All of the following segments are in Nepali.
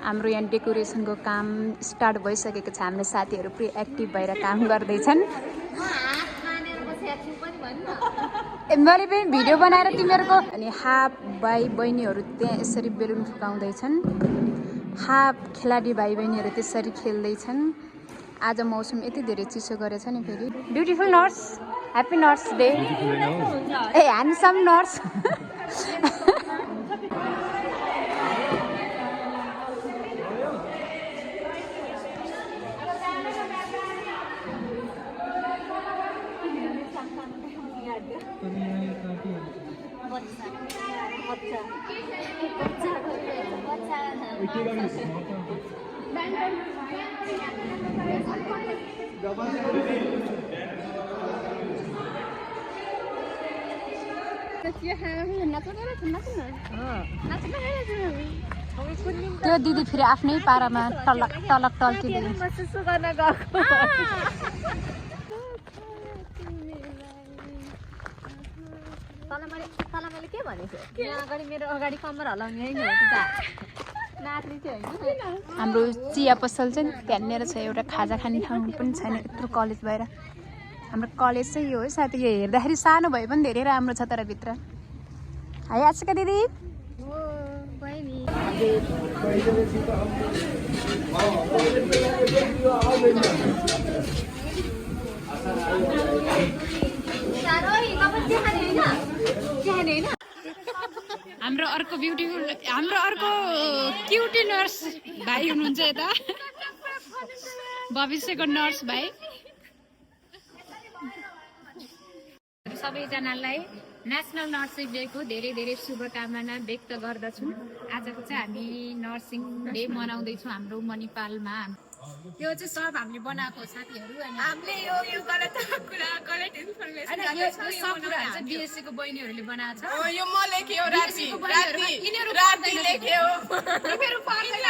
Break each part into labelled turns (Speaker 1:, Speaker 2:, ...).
Speaker 1: हाम्रो यहाँ डेकोरेसनको काम स्टार्ट भइसकेको छ। हाम्रो साथीहरू पुरै एक्टिभ भएर काम गर्दैछन्। मैले पनि भिडियो बनाएर तिमीहरूको अनि हाफ भाइ बहिनीहरू त्यहाँ यसरी बेलुन फुकाउँदैछन्। हाफ खेलाडी भाइ बहिनीहरू त्यसरी खेल्दैछन्। आज मौसम यति धेरै चिसो गरेछ नि फेरि। Beautiful nurse, happy nurse day. A handsome nurse. त्यो दिदी फेरि आफ्नै पारामा टलक टलक टल्किँदै।
Speaker 2: मैले के भनेको यहाँ अगाडि मेरो अगाडि कम्मर हलाउने होइन नाच्ने चाहिँ होइन।
Speaker 1: हाम्रो चिया पसल चाहिँ त्यहाँनिर छ। एउटा खाजा खाने ठाउँ पनि छैन यत्रो कलेज भएर। हाम्रो कलेज चाहिँ यो हो। साथै यो हेर्दाखेरि सानो भए पनि धेरै राम्रो छ तर भित्र। हाई आशिका दिदी। हाम्रो अर्को ब्युटिफुल हाम्रो अर्को क्युटी नर्स भाइ हुनुहुन्छ यता। भविष्यको नर्स भाइ। सबैजनालाई नेसनल नर्सिङ डेको धेरै धेरै शुभकामना व्यक्त गर्दछु। आजको चाहिँ हामी नर्सिङ डे मनाउँदैछौँ हाम्रो मणिपालमा। यो चाहिँ सब हामीले बनाएको साथीहरू अनि हामीले यो गलत कुरा गलत इन्फर्मेसन यो सब कुराहरु चाहिँ बीएससी को बहिनीहरुले बनाएको छ। यो म लेख्यो राति यिनीहरु राति लेख्यो तिमीहरु पढ्दैन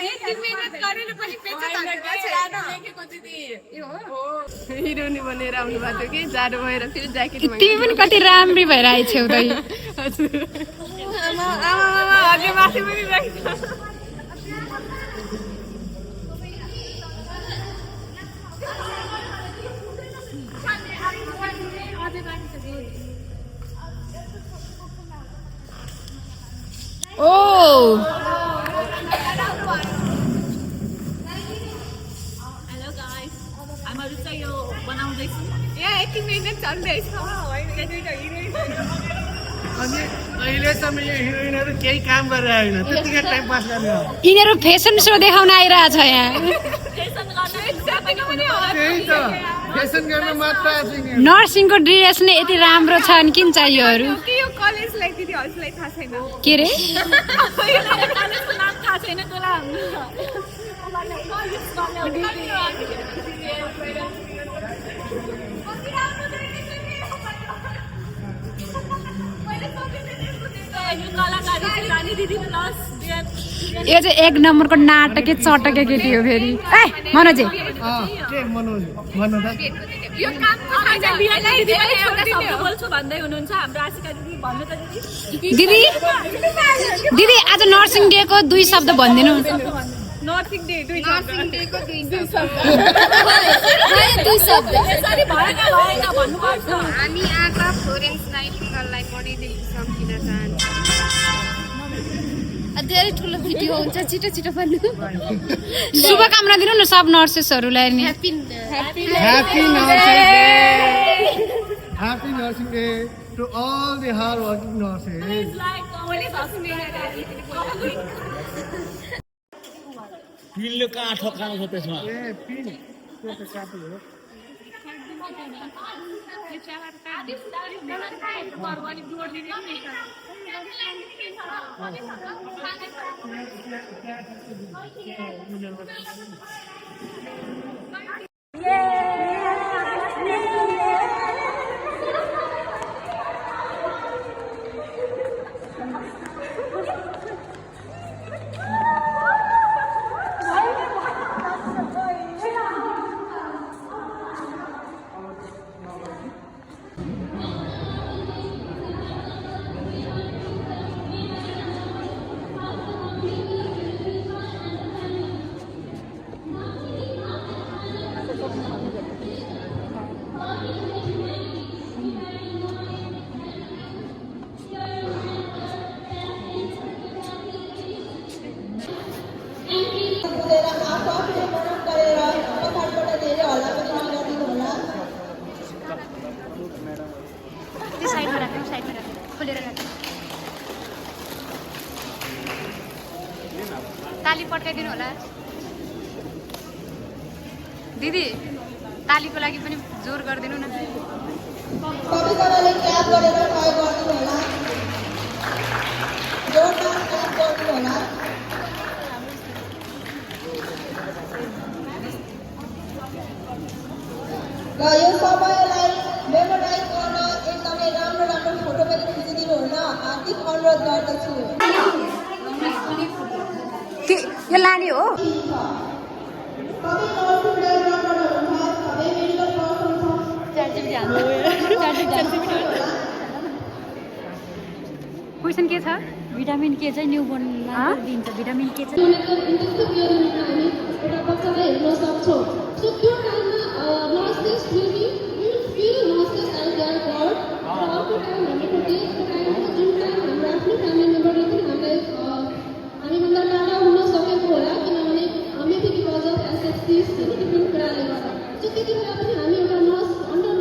Speaker 1: एक दिन मेहनत गरेर पनि पेचा ताकेको छ लेखेको दिदी यो हो हिरोनी बनेर आउनु भएको कि जाडो भएर फेरि ज्याकेट म तिमी पनि कति राम्री भएर आइछौ त हजुर आमा अझै माथि पनि राख्छ।
Speaker 2: हेलो गाइस हामीहरु चाहिँ यो बनाउँदैछौँ। यहाँ यति मिहिनेत चल्दैछ
Speaker 3: अनि अहिलेसम्म यो हिरोइनहरु केही काम गरेर आएन त्यतिकै टाइम पास गर्ने हो।
Speaker 1: यिनीहरु फेसन शो देखाउन आइरहेछ यहाँ।
Speaker 3: फेसन गर्न मात्र आएको
Speaker 1: नर्सिङको ड्रेस नै यति राम्रो छ अनि किन चाहियो अरु?
Speaker 2: यो कलेजलाई दिदी हजुरलाई थाहा छैन
Speaker 1: के रे?
Speaker 2: यो कलेजको नाम थाहा छैन तँलाई
Speaker 1: यो चाहिँ एक नम्बरको नाटके चटके केटी हो फेरि। ए मनोजी
Speaker 3: के मनोज भन्नु त
Speaker 2: यो कामको खाजा बिहानै दिदी पनि एउटा शब्द बोल्छु भन्दै हुनुहुन्छ हाम्रो आशिका दिदी भन्नु त दिदी।
Speaker 1: दिदी आज नर्सिङ डे को दुई शब्द भनिदिनु।
Speaker 2: नर्सिङ डे दुई शब्द यसरी भएन भन्नुपर्छ।
Speaker 4: हामी आँखा फ्लोरेन्स नाइटिङ्गेललाई पढाइदिन सकिन चाहन्छु।
Speaker 1: धेरै ठुलो भिडियो हुन्छ छिटो छिटो भन्नु। शुभकामना दिनु न सब नर्सेसहरुलाई नि।
Speaker 3: Happy nursing day to all the hard working nurses.
Speaker 5: पिनले कहाँ ठोक्काएको छ त्यसमा?
Speaker 3: ए पिन त्यो त कापी हो।
Speaker 1: दिदी तालीको लागि पनि जोर गरिदिनु न
Speaker 6: सबैजनाले क्ल्याप गरेर ट्राई गर्नु होला जोरदार क्ल्याप गर्नु होला र यो समयलाई मेमोराइज गर्न एकदमै राम्रो राम्रो फोटो पनि खिचिदिनु हुन हार्दिक अनुरोध गर्दछु
Speaker 1: यो लाने हो
Speaker 6: सबै नर्सिङ ड्राइभरबाट हुनुहुन्छ सबै मेडिकल पर्सन
Speaker 1: क्वेसन के छ
Speaker 2: भिटामिन के चाहिँ न्युबोर्नलाई दिन्छ भिटामिन के चाहिँ
Speaker 6: इन्टेन्सिभ केयर युनिटमा हामी एउटा बच्चालाई हेर्न सक्छौँ सो त्यो टाइममा nurses will fill nurses as there god र अर्को टाइम भनेको डेको टाइममा जुन टाइम हाम्रो आफ्नो फ्यामिली मेम्बरले पनि हामीभन्दा टाढा हुन सकेको होला किनभने मेबी बिकज अफ एसएससिज डिफ्रेन्ट कुराले गर्दा सो त्यति बेला पनि हामी एउटा नर्स अन्डर